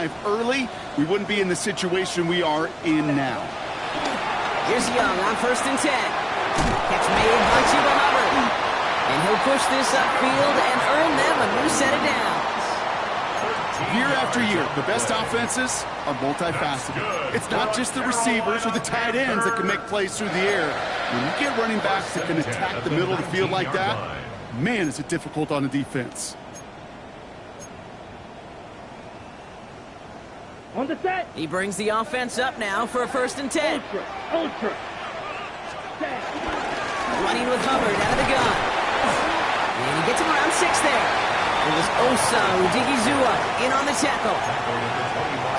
drive early, we wouldn't be in the situation we are in now. Here's Young on 1st and 10. Catch made by Chuba Hubbard. And he'll push this upfield and earn them a new set of downs. Year after year, the best offenses are multifaceted. It's not just the receivers or the tight ends that can make plays through the air. When you get running backs that can attack the middle of the field like that, man, is it difficult on the defense. On the set. He brings the offense up now for a 1st and 10. Ultra. Running with Hubbard out of the gun. And he gets him around 6 there. It was Osa Odigizua in on the tackle.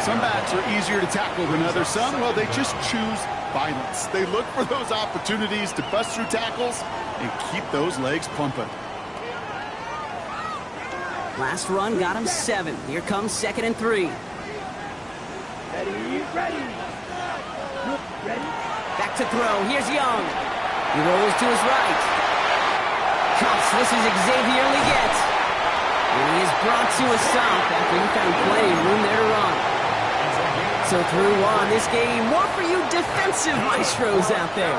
Some backs are easier to tackle than others. Some, well, they just choose violence. They look for those opportunities to bust through tackles and keep those legs pumping. Last run got him 7. Here comes 2nd and 3. Ready. Back to throw. Here's Young. He rolls to his right. Cuffs. This is Xavier Leggett. And he is brought to a stop after he found plenty of room there to run. So through on this game, more for you defensive maestros out there.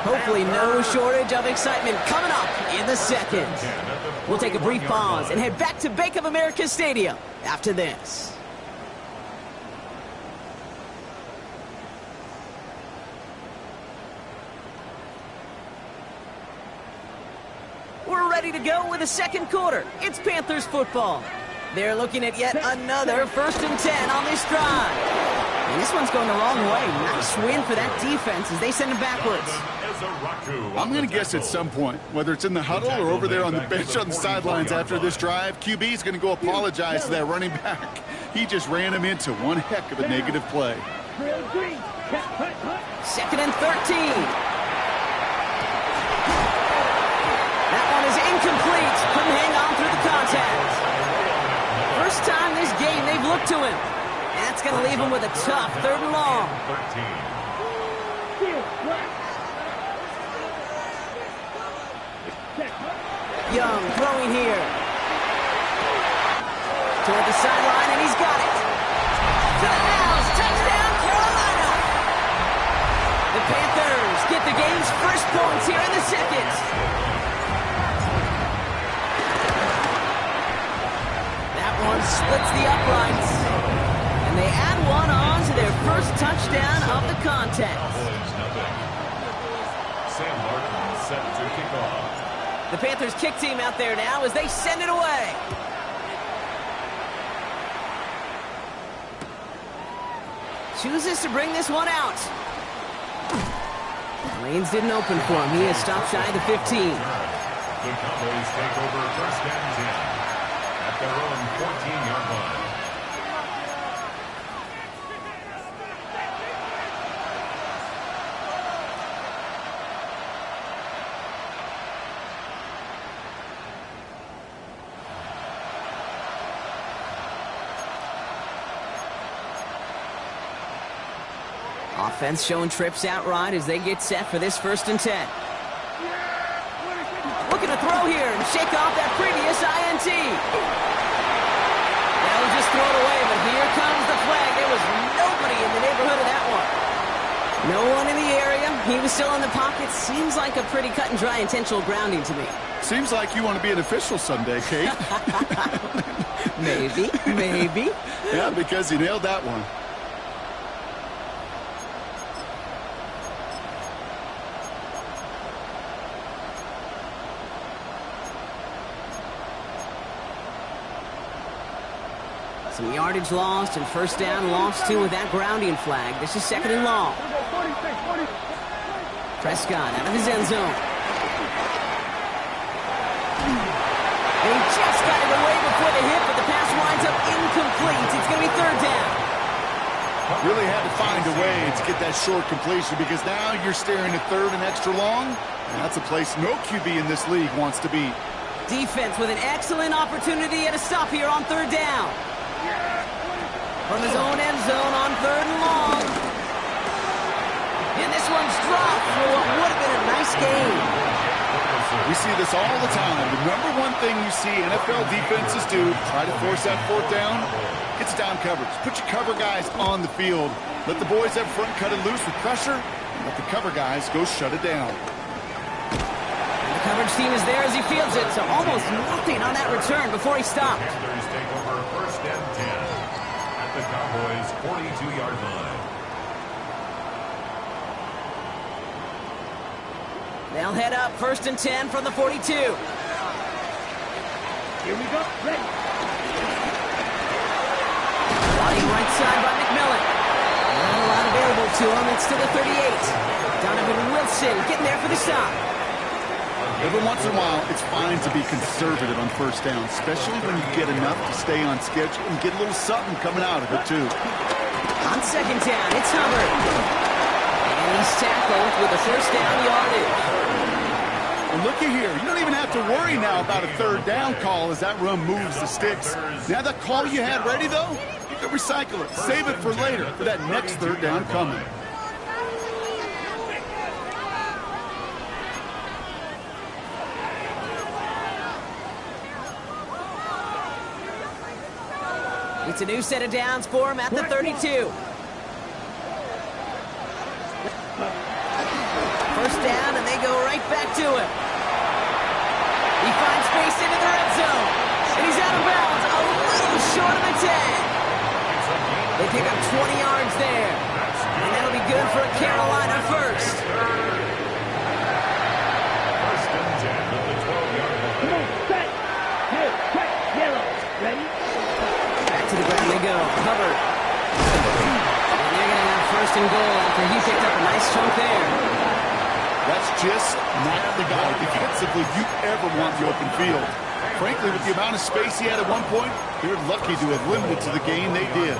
Hopefully no shortage of excitement coming up in the second. We'll take a brief pause and head back to Bank of America Stadium after this. We're ready to go with the second quarter. It's Panthers football. They're looking at yet another 1st and 10 on this drive. And this one's going the wrong way. Nice win for that defense as they send it backwards. I'm going to guess at some point, whether it's in the huddle or over there on the bench on the sidelines after this drive, QB is going to go apologize to that running back. He just ran him into one heck of a negative play. 2nd and 13. That one is incomplete. Couldn't hang on through the contact. First time this game they've looked to him. That's going to leave him with a tough 3rd and long. Young throwing here. Toward the sideline, and he's got it. To the house. Touchdown, Carolina. The Panthers get the game's first points here in the second. One splits the uprights, and they add one on to their first touchdown of the contest. Sam Martin set to kick off. The Panthers kick team out there now as they send it away. Chooses to bring this one out. Lanes didn't open for him. He is stopped shy of the 15. The Cowboys take over 1st and 10. At their own 14-yard line. Offense showing trips outright as they get set for this 1st and 10. Looking to throw here and shake off that previous INT. They'll just throw it away, but here comes the flag. There was nobody in the neighborhood of that one. No one in the area. He was still in the pocket. Seems like a pretty cut and dry intentional grounding to me. Seems like you want to be an official someday, Kate. Maybe. Yeah, because you nailed that one. Some yardage lost and 1st down lost too with that grounding flag. This is 2nd and long. Prescott out of his end zone. They just got it away before the hit, but the pass winds up incomplete. It's going to be 3rd down. Really had to find a way to get that short completion because now you're staring at 3rd and extra long. And that's a place no QB in this league wants to be. Defense with an excellent opportunity at a stop here on 3rd down. From his own end zone on 3rd and long. And this one's dropped for what would have been a nice game. We see this all the time. The number one thing you see NFL defenses do, try to force that fourth down, it's down coverage. Put your cover guys on the field. Let the boys up front cut it loose with pressure, and let the cover guys go shut it down. The coverage team is there as he fields it, so almost nothing on that return before he stopped. Panthers take over first and 10 at the Cowboys' 42-yard line. They'll head up first and 10 from the 42. Here we go. Ready. Running right side by McMillan. Not a lot available to him. It's to the 38. Donovan Wilson getting there for the stop. Every once in a while, it's fine to be conservative on first down, especially when you get enough to stay on schedule and get a little something coming out of it, too. On second down, it's Hubbard. And he's tackled with a first down yardage. And looky here, you don't even have to worry now about a third down call as that run moves the sticks. Now that call you had ready, though, you can recycle it. Save it for later for that next third down coming. It's a new set of downs for him at the 32. First down, and they go right back to him. He finds space into the red zone, and he's out of bounds, a little short of the 10. They pick up 20 yards there, and that'll be good for a Carolina first. First and 10 at the 12-yard line. Come on, set. Hey, quick, yellow. Ready? To the ground they go. Hubbard. And they're going to have first and goal after he picked up a nice chunk there. That's just not the guy defensively you ever want the open field. Frankly, with the amount of space he had at one point, they're lucky to have limited to the game they did.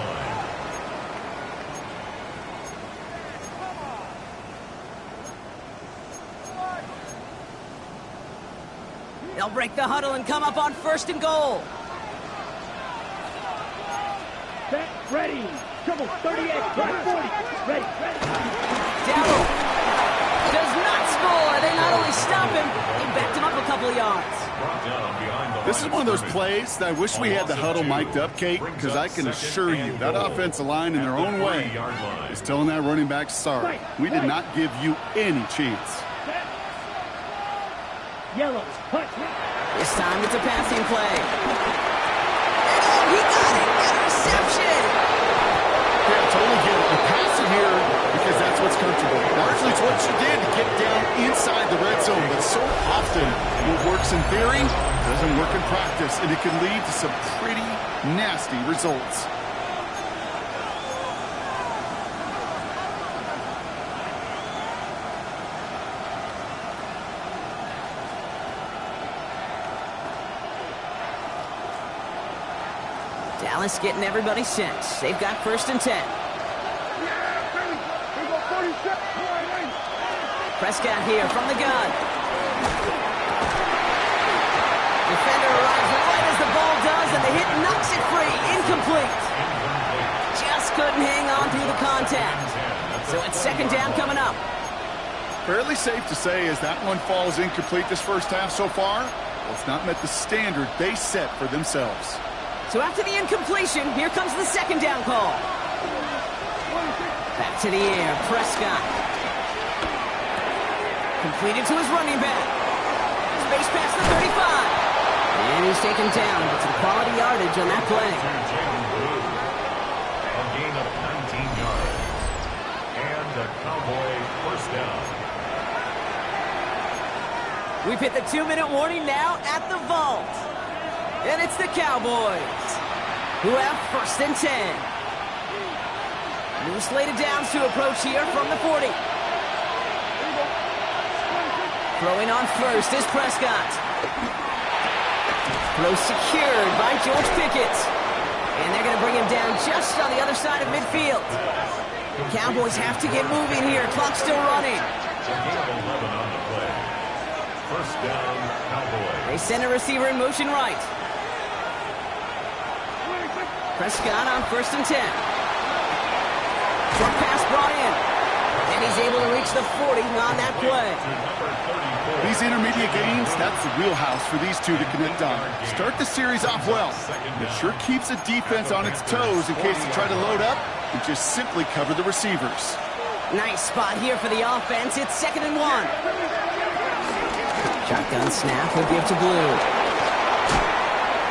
They'll break the huddle and come up on first and goal. Set, ready. Come on, 38, right, 40. Ready, ready. Dowell does not score. They not only stop him, they backed him up a couple of yards. Brought down behind the This is one of those plays that I wish we had the huddle mic'd up, Kate, because I can assure you that offensive line in their own way is telling that running back, sorry, we did not give you any chance. Set. Yellow, punch. This time it's a passing play. He got it. Interception. Yeah, totally get it. You pass it here because that's what's comfortable. Largely it's what you did to get down inside the red zone, but so often what works in theory doesn't work in practice, and it can lead to some pretty nasty results. Dallas getting everybody set. They've got first and 10. Prescott here from the gun. Defender arrives right as the ball does, and the hit knocks it free. Incomplete. Just couldn't hang on through the contact. So it's second down coming up. Fairly safe to say as that one falls incomplete this first half so far, well, it's not met the standard they set for themselves. So after the incompletion, here comes the second down call. Back to the air, Prescott. Completed to his running back. Space past the 35. And he's taken down with some quality yardage on that play. A gain of 19 yards. And a Cowboy first down. We've hit the 2-minute warning now at the vault. And it's the Cowboys who have first and 10. New slate of downs to approach here from the 40. Throwing on first is Prescott. Throw secured by George Pickett. And they're going to bring him down just on the other side of midfield. The Cowboys have to get moving here. Clock's still running. A gain of 11 on the play. First down, Cowboys. They send a receiver in motion right. Prescott on first and 10. Short pass brought in. And And he's able to reach the 40 on that play. These intermediate gains, that's the wheelhouse for these two to connect on. Start the series off well. It sure keeps the defense on its toes in case they try to load up and just simply cover the receivers. Nice spot here for the offense. It's 2nd and 1. Shotgun snap will give to Blue.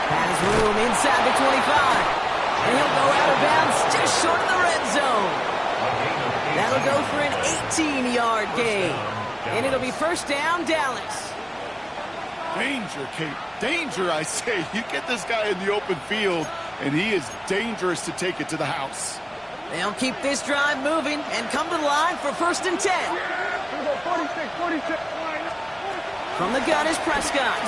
Has room inside the 25. And he'll go out of bounds just short of the red zone. That'll go for an 18-yard gain. And it'll be 1st down, Dallas. Danger, Kate. Danger, I say. You get this guy in the open field, and he is dangerous to take it to the house. They'll keep this drive moving and come to the line for 1st and 10. 46. From the gun is Prescott.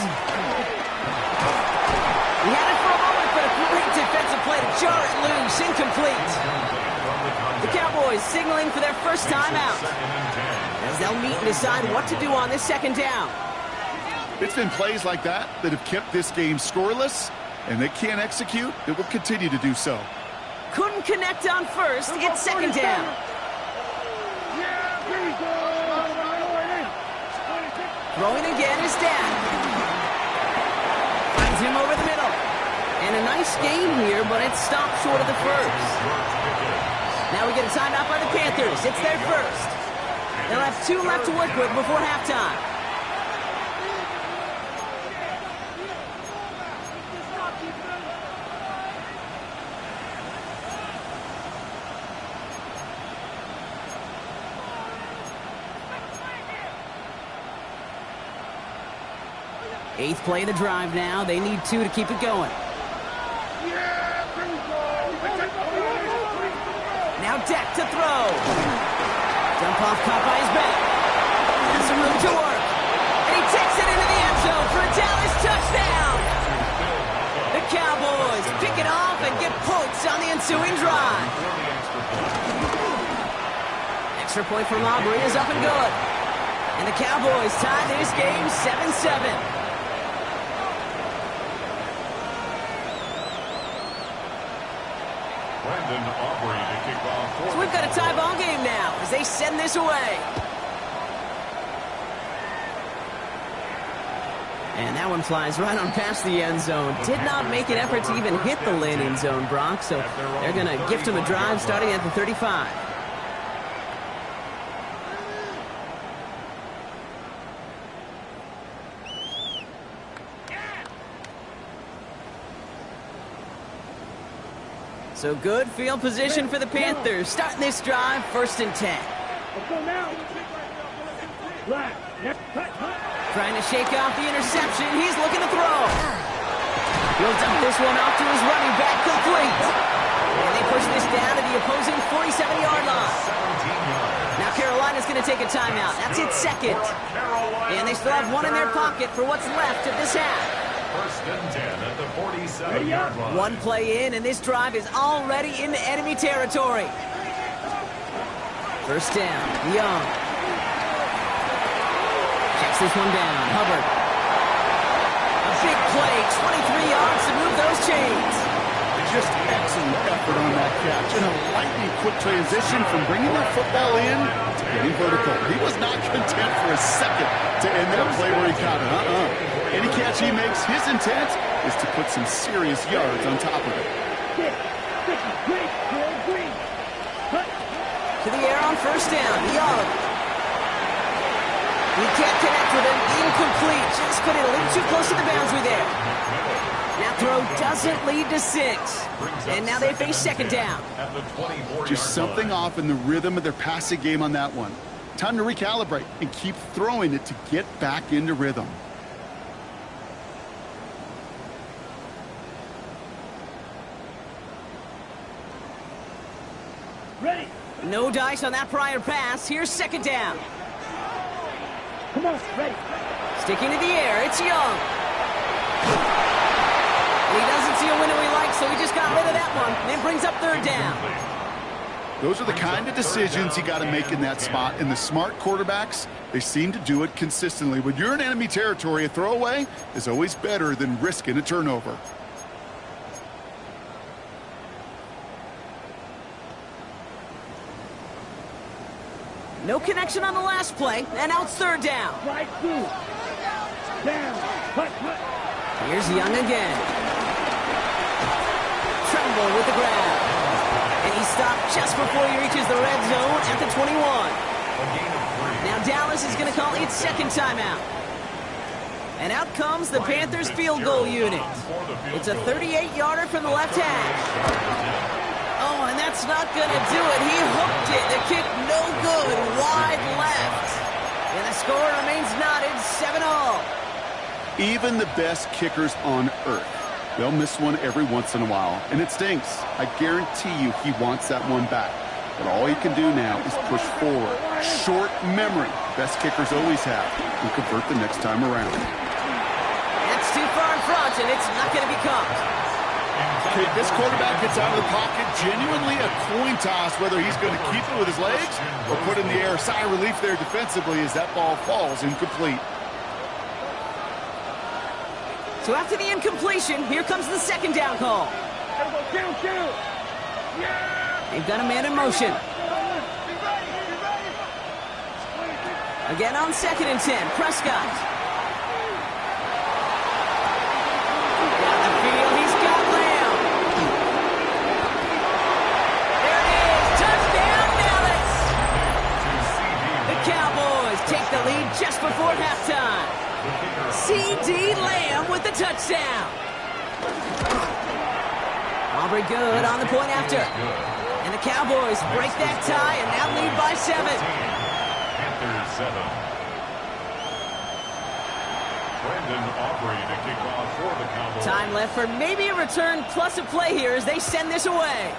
He had it for a moment, but a great defensive play to jar it loose. Incomplete. The Cowboys signaling for their first time out, as they'll meet and decide what to do on this 2nd down. It's been plays like that that have kept this game scoreless, and they can't execute. It will continue to do so. Couldn't connect on 1st. It's 2nd down. Throwing again is Dan. Finds him over the middle. And a nice gain here, but it's stopped short of the 1st. Now we get a timeout by the Panthers. It's their 1st. They'll have 2 left to work with before halftime. Eighth play of the drive now. They need 2 to keep it going. Now Deck to throw. Dump off caught by his back. Has some room to work. And he takes it into the end zone for a Dallas touchdown. The Cowboys pick it off and get points on the ensuing drive. Extra point from Aubrey is up and good. And the Cowboys tie this game 7-7. So we've got a tie ball game now as they send this away. And that one flies right on past the end zone. Did not make an effort to even hit the landing zone, Brock. So they're going to gift him a drive starting at the 35. So good field position for the Panthers. Starting this drive, 1st and 10. Let's go now. Trying to shake off the interception. He's looking to throw. He'll dump this one off to his running back, complete. And they push this down to the opposing 47-yard line. Now Carolina's going to take a timeout. That's its 2nd. And they still have 1 in their pocket for what's left of this half. 1st and 10 at the 47-yard line. 1 play in, and this drive is already into enemy territory. 1st down, Young. Checks this one down, Hubbard. A big play, 23 yards to move those chains. Just excellent effort on that catch. And a lightning quick transition from bringing that football in to getting vertical. He was not content for a second to end that play where he caught it. Any catch he makes, his intent is to put some serious yards on top of it. To the air on 1st down, Young. He can't connect with him. Incomplete. Just put it a little too close to the boundary there. That throw doesn't lead to 6. And now they face 2nd down. Just something off in the rhythm of their passing game on that one. Time to recalibrate and keep throwing it to get back into rhythm. Ready. No dice on that prior pass. Here's 2nd down. Come on, ready. Sticking to the air, it's Young. He doesn't see a window he likes, so he just got rid of that one. And it brings up 3rd down. Those are the kind of decisions you got to make in that spot. And the smart quarterbacks, they seem to do it consistently. When you're in enemy territory, a throwaway is always better than risking a turnover. No connection on the last play, and now it's third down. Right through. Down. Hut. Here's Young again. Tremble with the grab. And he stopped just before he reaches the red zone at the 21. Now Dallas is going to call its second timeout. And out comes the Panthers field goal unit. It's a 38-yarder from the left hash. Oh, and that's not going to do it. He hooked it. The kick no good. Wide left. And the score remains knotted 7-all. Even the best kickers on earth, they'll miss one every once in a while, and it stinks. I guarantee you he wants that one back. But all he can do now is push forward. Short memory. Best kickers always have. And convert the next time around. That's too far in front, and it's not going to be caught. Okay, this quarterback gets out of the pocket. Genuinely a coin toss whether he's going to keep it with his legs or put it in the air. Sigh of relief there defensively as that ball falls incomplete. So after the incompletion, here comes the second down call. They've got a man in motion. Again on 2nd and 10, Prescott. Down the field, he's got Lamb. There it is, touchdown Dallas! The Cowboys take the lead just before halftime. C.D. Lamb with the touchdown. Aubrey good on the point after. And the Cowboys break that tie and now lead by 7. Panthers 7. Brandon Aubrey to kick off for the Cowboys. Time left for maybe a return plus a play here as they send this away.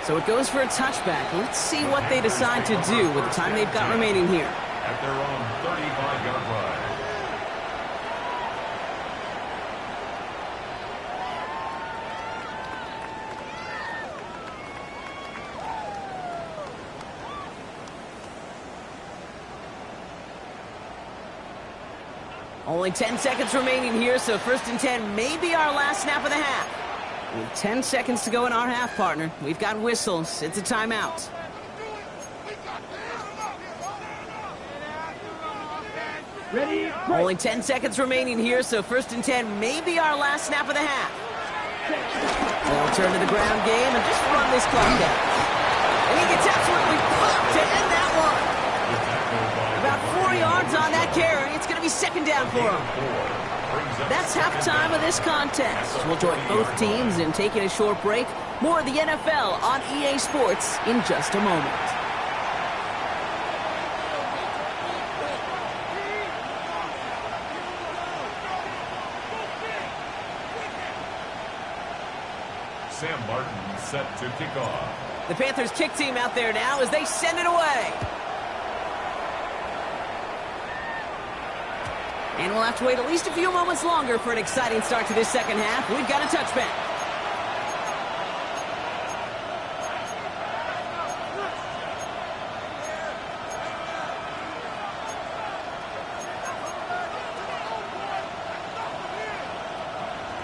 So it goes for a touchback. Let's see what they decide to do with the time they've got remaining here. At their own 35-yard line. Only 10 seconds remaining here, so 1st and 10 may be our last snap of the half. With 10 seconds to go in our half, partner. We've got whistles. It's a timeout. Ready? Only 10 seconds remaining here, so 1st and 10 may be our last snap of the half. They'll turn to the ground game and just run this clock out. And he gets absolutely popped to end that one. About 4 yards on that carry. It's going to be 2nd down for him. That's halftime of this contest. We'll join both teams in taking a short break. More of the NFL on EA Sports in just a moment. Sam Martin set to kick off. The Panthers kick team out there now as they send it away. And we'll have to wait at least a few moments longer for an exciting start to this second half. We've got a touchback.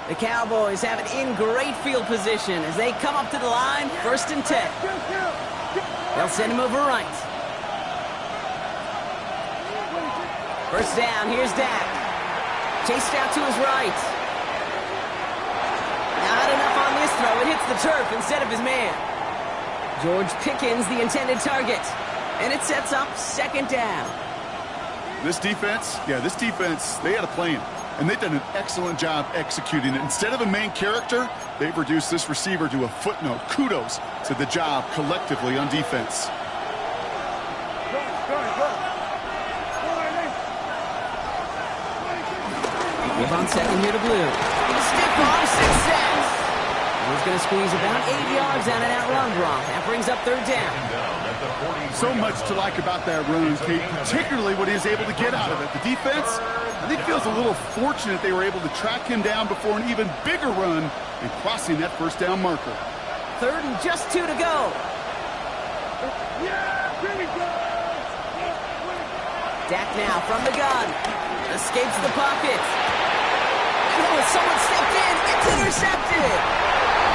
The Cowboys have it in great field position as they come up to the line, 1st and 10. They'll send him over right. 1st down, here's Dak. Chased out to his right. Not enough on this throw. It hits the turf instead of his man. George Pickens, the intended target. And it sets up 2nd down. This defense, they had a plan. And they've done an excellent job executing it. Instead of a main character, they've reduced this receiver to a footnote. Kudos to the job collectively on defense. Give on 2nd here to Blue. Stiff arm success. He's going to squeeze about 8 yards on an out run block. That brings up 3rd down. So much to like about that run, Kate, particularly what he was able to get out of it. The defense, I think, feels a little fortunate they were able to track him down before an even bigger run and crossing that 1st down marker. 3rd and just 2 to go. Dak now from the gun. Escapes the pocket. Oh, someone stepped in. It's intercepted.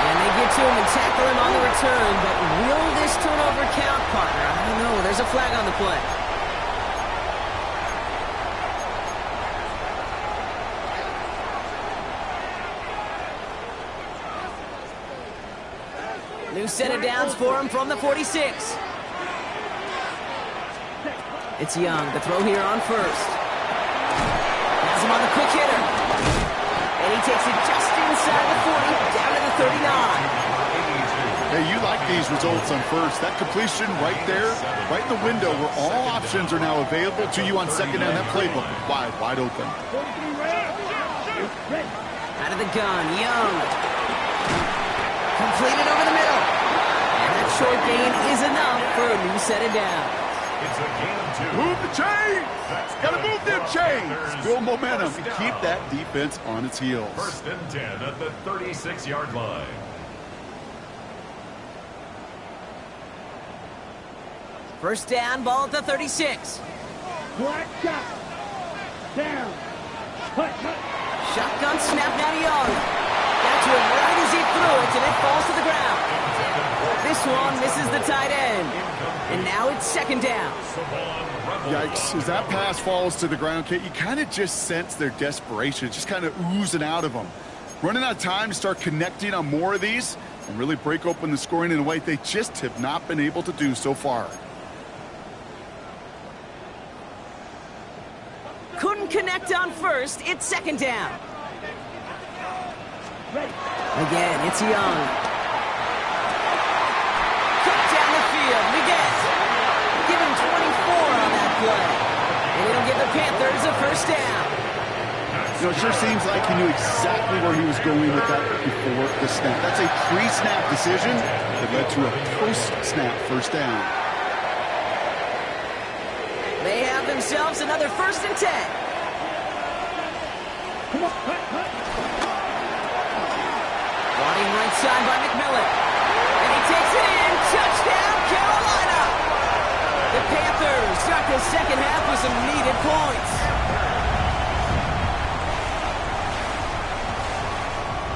And they get to him and tackle him on the return, but will this turnover count, partner? I don't know. There's a flag on the play. New set of downs for him from the 46. It's Young. The throw here on first. Has him on the quick hitter. And he takes it just inside the 40, down to the 39. Hey, you like these results on first. That completion right there, right in the window where all options are now available to you on second down. That playbook wide open. Out of the gun, Young. Completed over the middle. And that short gain is enough for a new set of downs. It's a gain of 2. Move the chains! Gotta move them chains! Build momentum and keep that defense on its heels. First and 10 at the 36-yard line. First down, ball at the 36. Black shot. Down. Cut. Shotgun snap now to Young. Got to him right as he threw it, and it falls to the ground. This one misses the tight end. And now it's second down. Yikes. As that pass falls to the ground, Kate, you kind of just sense their desperation, just kind of oozing out of them. Running out of time to start connecting on more of these and really break open the scoring in a way they just have not been able to do so far. Couldn't connect on first. It's second down. Again, it's Young. Cut down the field. Miguel. Give him 24 on that play. And it'll give the Panthers a first down. You know, it sure seems like he knew exactly where he was going with that before the snap. That's a pre-snap decision that led to a post-snap first down. They have themselves another first and 10. Wanting right side by McMillan. And he takes it in. Touchdown, Carolina. The Panthers start the second half with some needed points.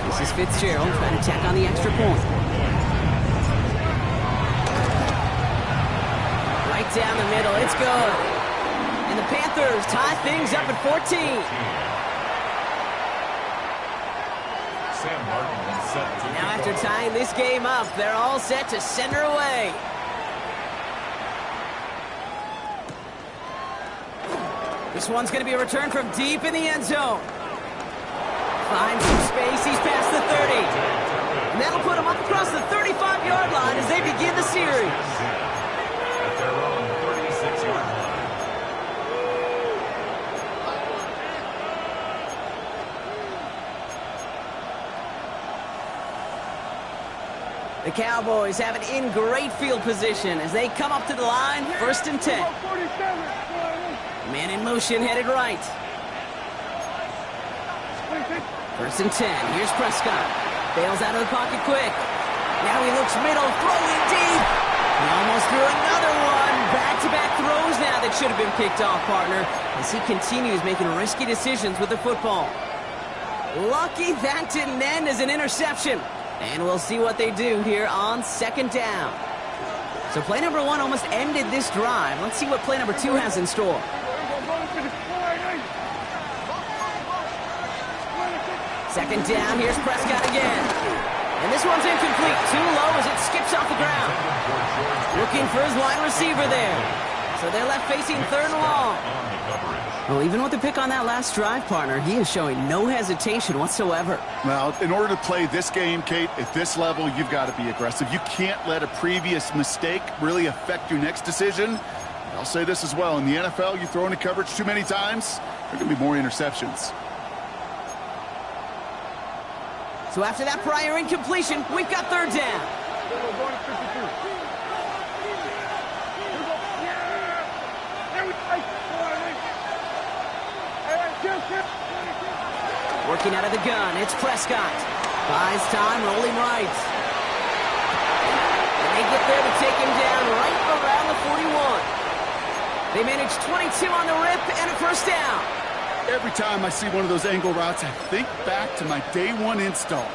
This is Fitzgerald trying to tack on the extra point. Right down the middle. It's good. And the Panthers tie things up at 14. Now after tying this game up, they're all set to send her away. This one's going to be a return from deep in the end zone. Finds some space. He's past the 30. And that'll put him up across the 35-yard line as they begin the series. At their own 36-yard line. The Cowboys have it in great field position as they come up to the line, first and 10. Man in motion, headed right. First and 10. Here's Prescott. Bails out of the pocket quick. Now he looks middle, throwing deep. He almost threw another one. Back-to-back throws now that should have been picked off, partner, as he continues making risky decisions with the football. Lucky that didn't end as an interception. And we'll see what they do here on second down. So play number 1 almost ended this drive. Let's see what play number 2 has in store. Second down, here's Prescott again. And this one's incomplete. Too low as it skips off the ground. Looking for his wide receiver there. So they're left facing third and long. Well, even with the pick on that last drive, partner, he is showing no hesitation whatsoever. Well, in order to play this game, Kate, at this level, you've got to be aggressive. You can't let a previous mistake really affect your next decision. I'll say this as well. In the NFL, you throw into coverage too many times, there are going to be more interceptions. So after that prior incompletion, we've got third down. Working out of the gun, it's Prescott. Buys time, rolling right. And they get there to take him down right around the 41. They manage 22 on the rip and a first down. Every time I see one of those angle routes, I think back to my day 1 install.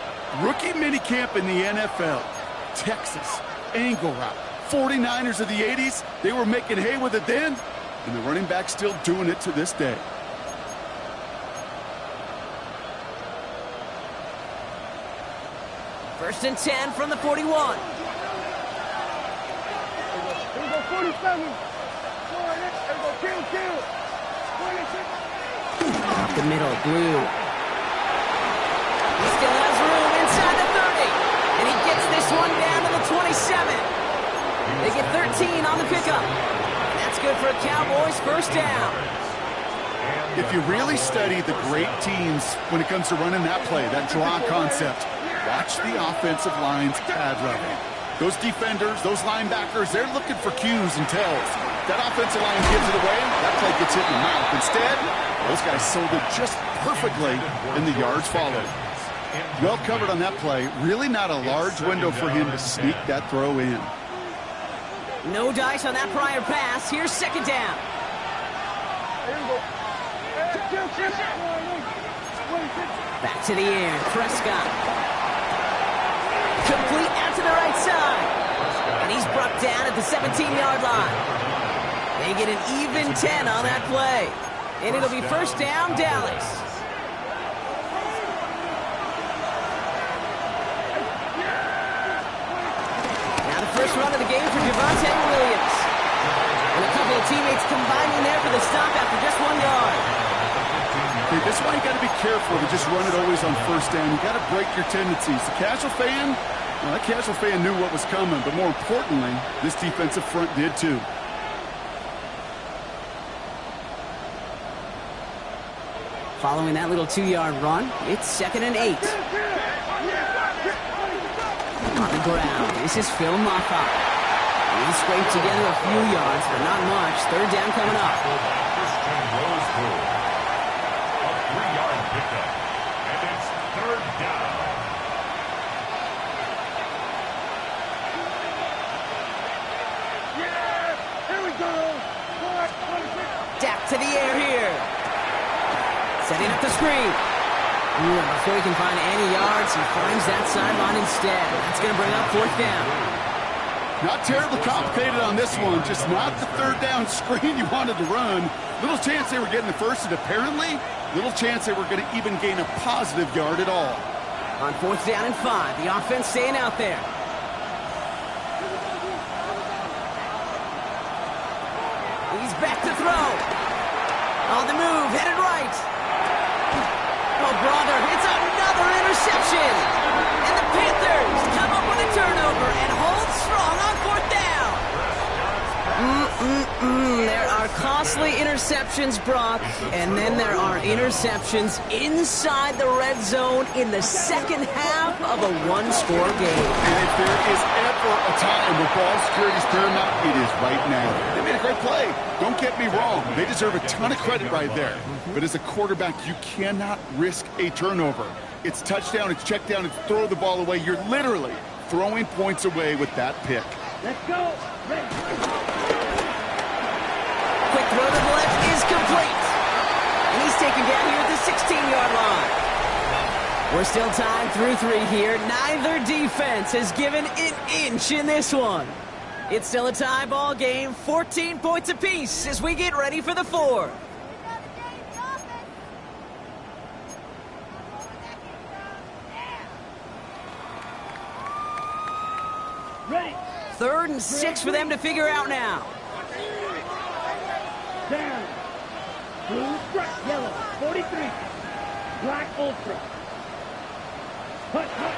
Rookie minicamp in the NFL. Texas, angle route. 49ers of the 80s, they were making hay with it then, and the running back's still doing it to this day. First and 10 from the 41. Up the middle, Blue. He still has room inside the 30. And he gets this one down to the 27. They get 13 on the pickup. And that's good for a Cowboys first down. If you really study the great teams when it comes to running that play, that draw concept, watch the offensive line's pad level. Those defenders, those linebackers, they're looking for cues and tells. That offensive line gives it away, that play gets hit in the mouth. Instead, those guys sold it just perfectly, and the yards followed. Well covered on that play. Really not a large window for him to sneak that throw in. No dice on that prior pass. Here's second down. Back to the air. Prescott. Complete out to the right side. And he's brought down at the 17-yard line. They get an even 10 on that play. And it'll be first down, Dallas. Now the first run of the game for Javonte Williams. And a couple of teammates combining there for the stop after just 1 yard. Okay, that's why you got to be careful to just run it always on first down. You got to break your tendencies. The casual fan, well, that casual fan knew what was coming, but more importantly, this defensive front did too. Following that little 2-yard run, it's 2nd and 8. On the ground, this is Phil Maffa. He scraped together a few yards, but not much. Third down coming up. A 3-yard pickup, and it's third down. Here we go. Dak to the air here. Setting up the screen. Ooh, and before he can find any yards, he finds that sideline instead. That's going to bring up fourth down. Not terribly complicated on this one. Just not the third down screen you wanted to run. Little chance they were getting the first, and apparently, little chance they were going to even gain a positive yard at all. On fourth down and 5, the offense staying out there. He's back to throw. On the move, headed right. Oh, brother, it's another interception. And the Panthers come up with a turnover and hold strong on fourth down. There are costly interceptions, Brock, and then there are interceptions inside the red zone in the second half of a one-score game. And if there is ever a time where ball security is paramount, it is right now. They made a great play. Don't get me wrong. They deserve a ton of credit right there. But as a quarterback, you cannot risk a turnover. It's touchdown, it's check down, it's throw the ball away. You're literally throwing points away with that pick. Let's go. Quick throw to the left is complete. And he's taken down here at the 16-yard line. We're still tied through 3 here. Neither defense has given an inch in this one. It's still a tie ball game, 14 points apiece as we get ready for the 4th. Ready. 3rd and 6 for them to figure out now. Down. Blue strut, yellow, 43. Black ultra. Hut, hut.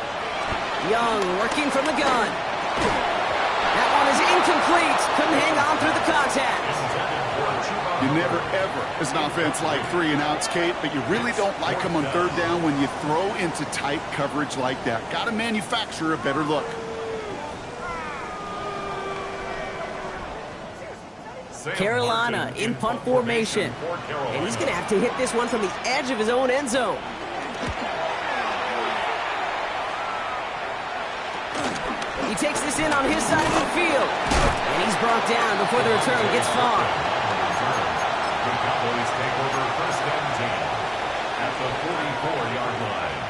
Young working from the gun. That one is incomplete. Couldn't hang on through the contact. You never, ever, as an offense, like 3 and outs, Kate, but you really don't like them on third down when you throw into tight coverage like that. Got to manufacture a better look. Carolina in punt formation. And he's going to have to hit this one from the edge of his own end zone. He takes this in on his side of the field. And he's brought down before the return gets far. The Cowboys take over first and 10 at the 44-yard line.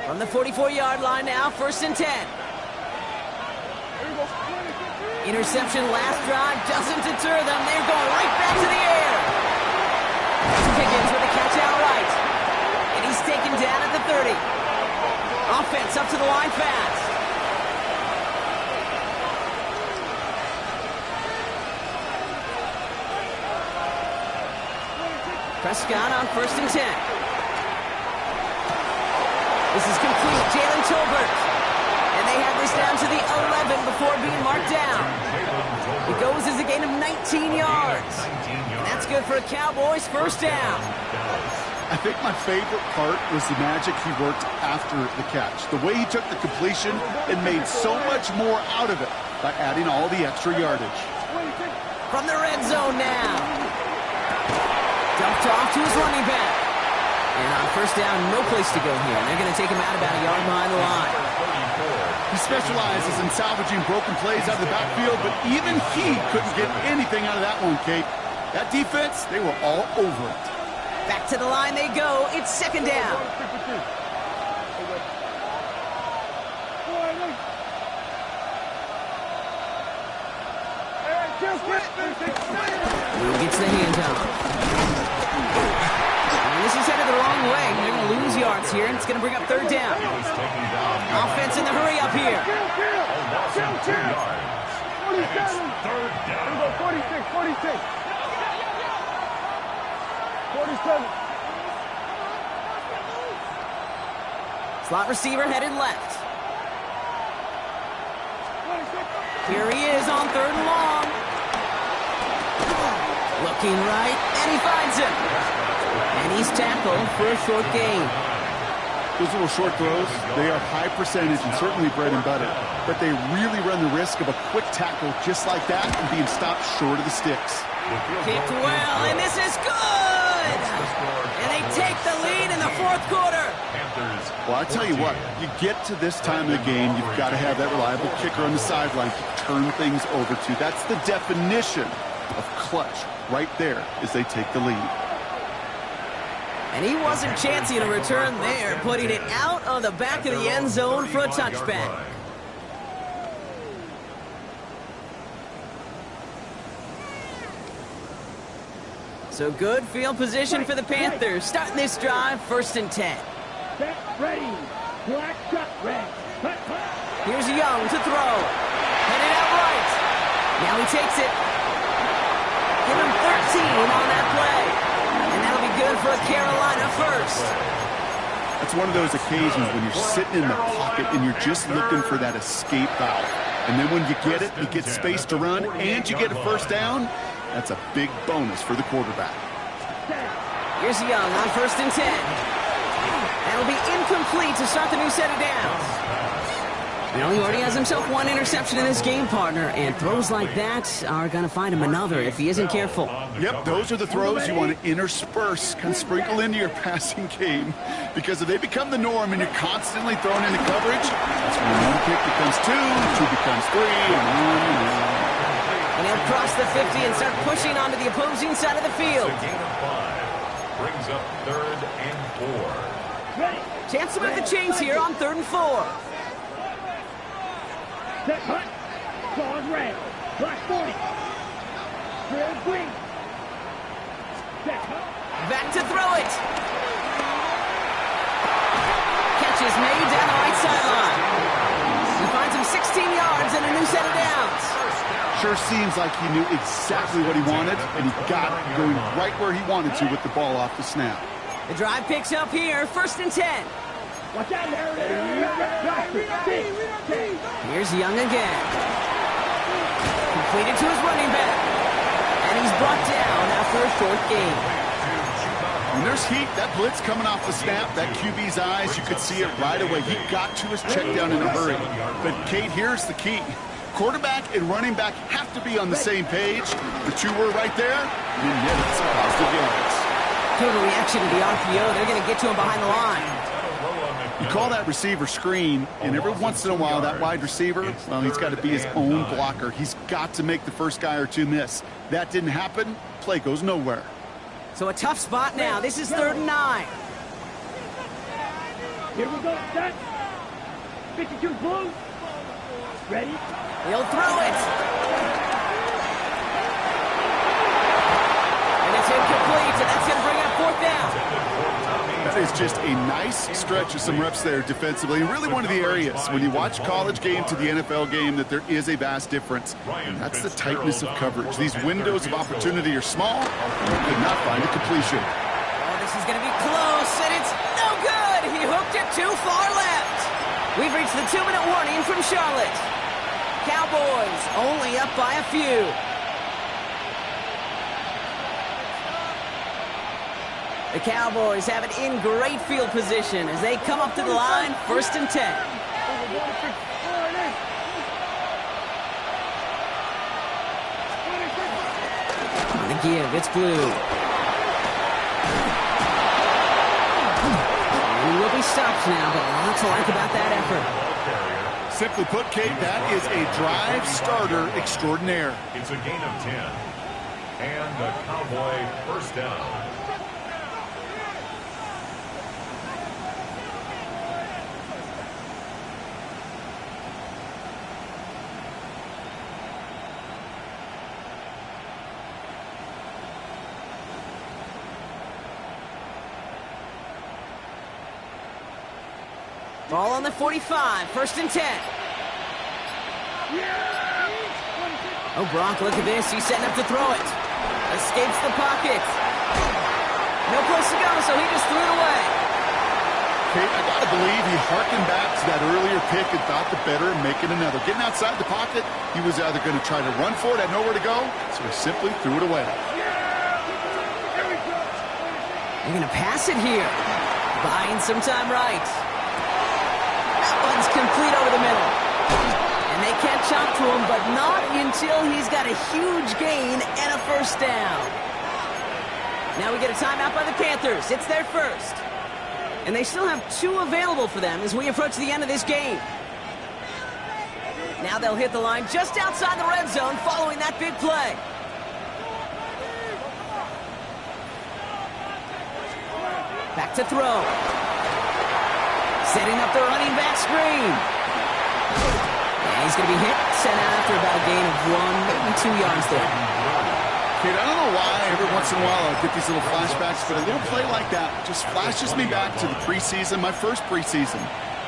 From the 44-yard line now, 1st and 10. Interception last drive doesn't deter them. They're going right back to the air. Pickens with a catch out right. And he's taken down at the 30. Offense up to the line fast. Prescott on 1st and 10. This is complete. Jalen Tolbert. And they have this down to the 11 before being marked down. It goes as a gain of 19 yards. And that's good for a Cowboys 1st down. I think my favorite part was the magic he worked after the catch. The way he took the completion and made so much more out of it by adding all the extra yardage. From the red zone now. Dumped off to his running back. And on 1st down, no place to go here. And they're going to take him out about a yard behind the line. He specializes in salvaging broken plays out of the backfield, but even he couldn't get anything out of that one, Kate. That defense, they were all over it. Back to the line they go. It's 2nd down. Will gets the handoff. And this is headed the wrong way. They're going to lose yards here, and it's going to bring up 3rd down. Offense in the hurry up here. 47. 46. 47. Slot receiver headed left. Here he is on 3rd and long. Looking right, and he finds him. And he's tackled for a short gain. Those little short throws, they are high percentage and certainly bread and butter, but they really run the risk of a quick tackle just like that and being stopped short of the sticks. Kicked well, and this is good! And they take the lead in the 4th quarter. Well, I tell you what, you get to this time of the game, you've got to have that reliable kicker on the sideline to turn things over to. That's the definition of clutch right there as they take the lead. And he wasn't chancing a return there, putting it out of the back of the end zone for a touchback. So good field position for the Panthers. Starting this drive, 1st and 10. Set, ready. Black shot, red. Here's Young to throw. Headed out right. Now he takes it. Give him 13 on that play. And that'll be good for a Carolina 1st. That's one of those occasions when you're sitting in the pocket and you're just looking for that escape valve. And then when you get it, you get space to run, and you get a 1st down. That's a big bonus for the quarterback. Here's Young on 1st and 10. That'll be incomplete to start the new set of downs. You know, he already has himself 1 interception in this game, partner, and throws like that are going to find him another if he isn't careful. Yep, those are the throws you want to intersperse, kind of sprinkle into your passing game, because if they become the norm and you're constantly thrown into coverage, that's when 1 kick becomes 2, 2 becomes 3, and on and on. And he'll cross the 50 and start pushing onto the opposing side of the field. A gain of 5 brings up 3rd and 4. Chance to move the chains here on 3rd and 4. Set, hut. Solid red. Black 40. Red green. Set, hut. Back to throw it. Catch is made down the right sideline. He finds him 16 yards and a new set of downs. Sure seems like he knew exactly what he wanted, and he got it going right where he wanted to with the ball off the snap. The drive picks up here, 1st and 10. Watch out there. Here's Young again. Completed to his running back. And he's brought down after a short gain. When there's heat, that blitz coming off the snap, that QB's eyes, you could see it right away. He got to his check down in a hurry. But, Kate, here's the key. Quarterback and running back have to be on the same page. The 2 were right there. You net it some positive yards. Total reaction to the RPO. They're going to get to him behind the line. You call that receiver screen, and every once in a while, that wide receiver, well, he's got to be his own blocker. He's got to make the first guy or 2 miss. That didn't happen. Play goes nowhere. So a tough spot now. This is 3rd and 9. Here we go, set. 52 blue. Ready? He'll throw it. And it's incomplete, and that's going to bring up fourth down. That is just a nice stretch of some reps there defensively. Really one of the areas when you watch college game to the NFL game that there is a vast difference. And that's the tightness of coverage. These windows of opportunity are small, and you could not find a completion. Oh, this is going to be close, and it's no good. He hooked it too far left. We've reached the 2-minute warning from Charlotte. Cowboys only up by a few. The Cowboys have it in great field position as they come up to the line, 1st and 10. On the give, it's Blue. And he will be stopped now, but lots to like about that effort. Simply put, Kate, that is a drive starter extraordinaire. It's a gain of 10. And the Cowboy first down. Ball on the 45, 1st and 10. Oh, Brock, look at this. He's setting up to throw it. Escapes the pocket. No place to go, so he just threw it away. Kate, I gotta believe he harkened back to that earlier pick and thought the better of making another. Getting outside the pocket, he was either going to try to run for it, had nowhere to go, so he simply threw it away. They're going to pass it here. Buying some time right. One's complete over the middle. And they can't chop to him, but not until he's got a huge gain and a first down. Now we get a timeout by the Panthers. It's their first. And they still have 2 available for them as we approach the end of this game. Now they'll hit the line just outside the red zone following that big play. Back to throw. Setting up the running back screen. And he's going to be hit, sent out after about a gain of 1, maybe 2 yards there. Kate, I don't know why every once in a while I get these little flashbacks, but a little play like that just flashes me back to the preseason, my first preseason.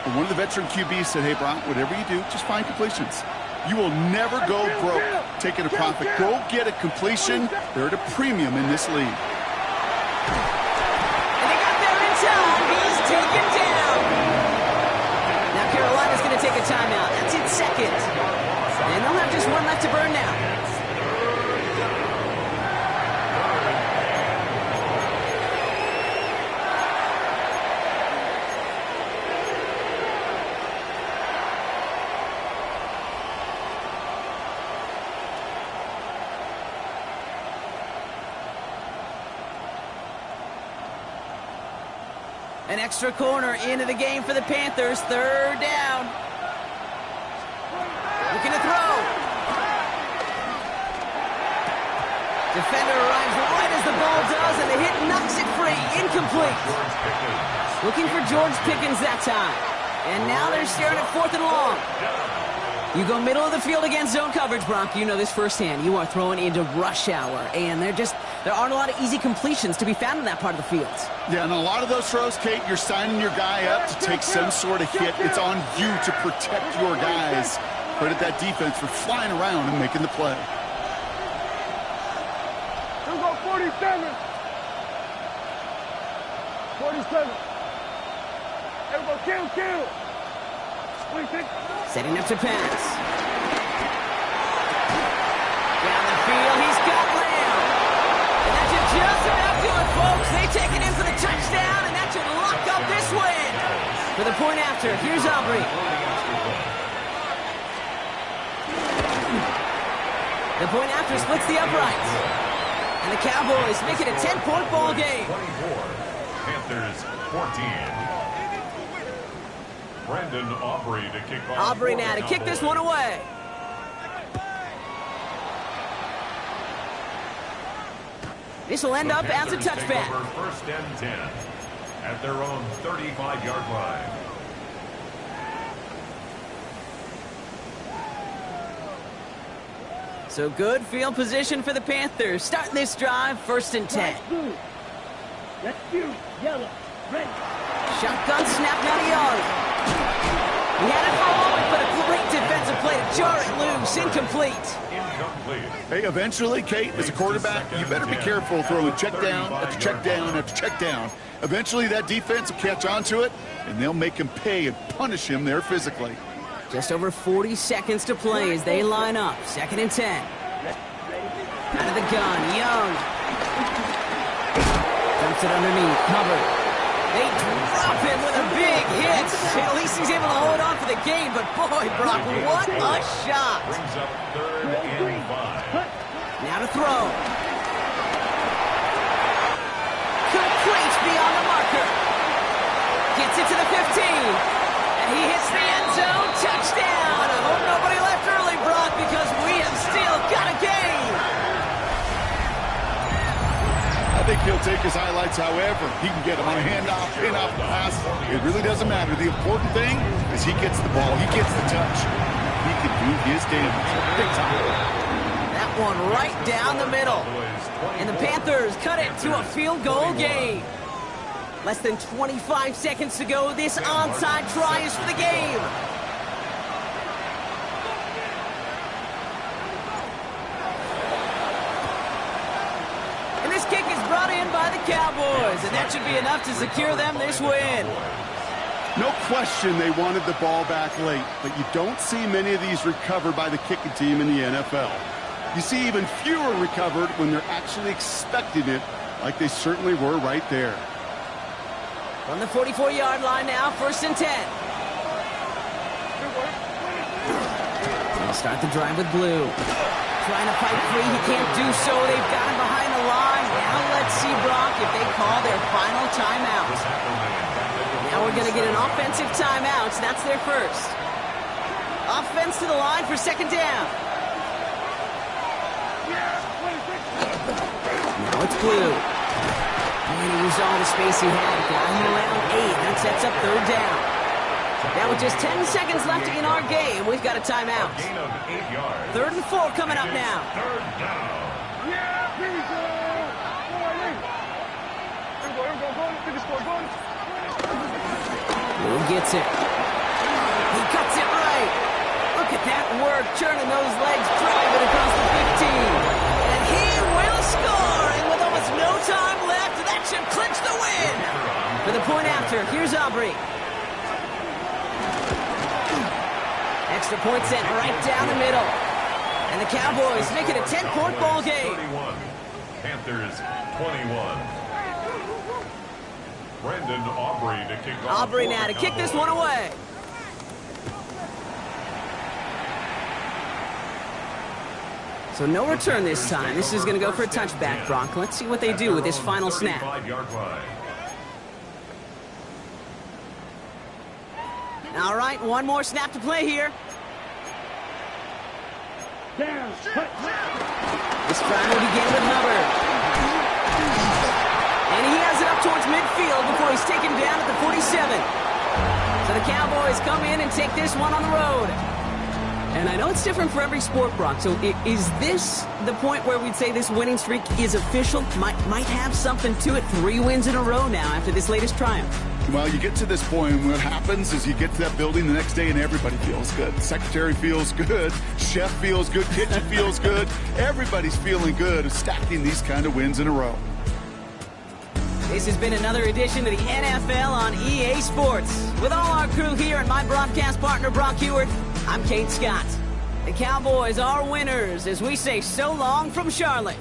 And one of the veteran QBs said, hey, Brock, whatever you do, just find completions. You will never go broke taking a profit. Go get a completion. They're at a premium in this league. And they got there in time. He's taken down. Now Carolina's going to take a timeout. That's its second. And they'll have just 1 left to burn now. An extra corner into the game for the Panthers. 3rd down. Looking to throw. Defender arrives right as the ball does, and the hit knocks it free. Incomplete. Looking for George Pickens that time. And now they're staring at 4th and long. You go middle of the field against zone coverage, Brock. You know this firsthand. You are throwing into rush hour, and there aren't a lot of easy completions to be found in that part of the field. Yeah, and a lot of those throws, Kate, you're signing your guy up to take some sort of hit. It's on you to protect your guys. Credit that defense for flying around and making the play. Here we go, 47. 47. Here we go, kill. 26. Setting up to pass. Down the field, he's got Lamb. And that should just about do it, folks. They take it in for the touchdown, and that should lock up this win. For the point after, here's Aubrey. The point after splits the uprights. And the Cowboys make it a 10-point ball game. 24, Panthers 14. Brandon Aubrey to kick off. Aubrey now to kick this one away. This will end up as a touchback. 1st and 10 at their own 35-yard line. So good field position for the Panthers. Starting this drive, 1st and 10. Blue. That's blue. Yellow. Red. Shotgun snap, now to Young. He had it for a moment, but a great defensive play to jar it loose. Incomplete. Hey, eventually, Kate, as a quarterback, you better be careful throwing check down after check down after check down. Eventually, that defense will catch on to it, and they'll make him pay and punish him there physically. Just over 40 seconds to play as they line up. 2nd and 10. Out of the gun, Young. Dumps it underneath, covered. They drop him with a big hit. At least he's able to hold on for the game, but boy, Brock, what a shot. Brings up 3rd and 5. Now to throw. Complete beyond the marker. Gets it to the 15. And he hits the end zone. Touchdown. I hope nobody left early, Brock, because we have still got a game. I think he'll take his highlights however he can get them on a handoff, pin-off, pass. It really doesn't matter. The important thing is he gets the ball. He gets the touch. He can do his damage. Big time. That one right down the middle. And the Panthers cut it to a field goal game. Less than 25 seconds to go. This onside try is for the game. And this kick is brought in by the Cowboys, and that should be enough to secure them this win. No question they wanted the ball back late, but you don't see many of these recovered by the kicking team in the NFL. You see even fewer recovered when they're actually expecting it, like they certainly were right there. From the 44-yard line now, 1st and 10. They'll start the drive with Blue. Trying to fight free, he can't do so. They've got him behind the line. Now let's see, Brock, if they call their final timeout. Now we're going to get an offensive timeout. That's their first. Offense to the line for 2nd down. Now it's Blue. And he used all the space he had. Got him around 8. That sets up 3rd down. Now with just 10 seconds left in our game, we've got a timeout. 3rd and 4 coming up now. 3rd down. Blue gets it. He cuts it right. Look at that work, turning those legs, driving across the 15. And he will score. And with almost no time left, that should clinch the win. For the point after, here's Aubrey. Extra point sent right down the middle. And the Cowboys make it a 10-point ball game. 31. Panthers 21. Brendan Aubrey to kick off. Aubrey now to kick this one away. So no return this time. This is going to go for a touchback, Brock. Let's see what they do with this final snap. All right, one more snap to play here. Down. This try will begin with Hubbard. And he has it up towards midfield before he's taken down at the 47. So the Cowboys come in and take this one on the road. And I know it's different for every sport, Brock. So is this the point where we'd say this winning streak is official? Might have something to it. 3 wins in a row now after this latest triumph. Well, you get to this point, and what happens is you get to that building the next day, and everybody feels good. The secretary feels good. Chef feels good. Kitchen feels good. Everybody's feeling good of stacking these kind of wins in a row. This has been another edition of the NFL on EA Sports. With all our crew here and my broadcast partner, Brock Heward, I'm Kate Scott. The Cowboys are winners as we say so long from Charlotte.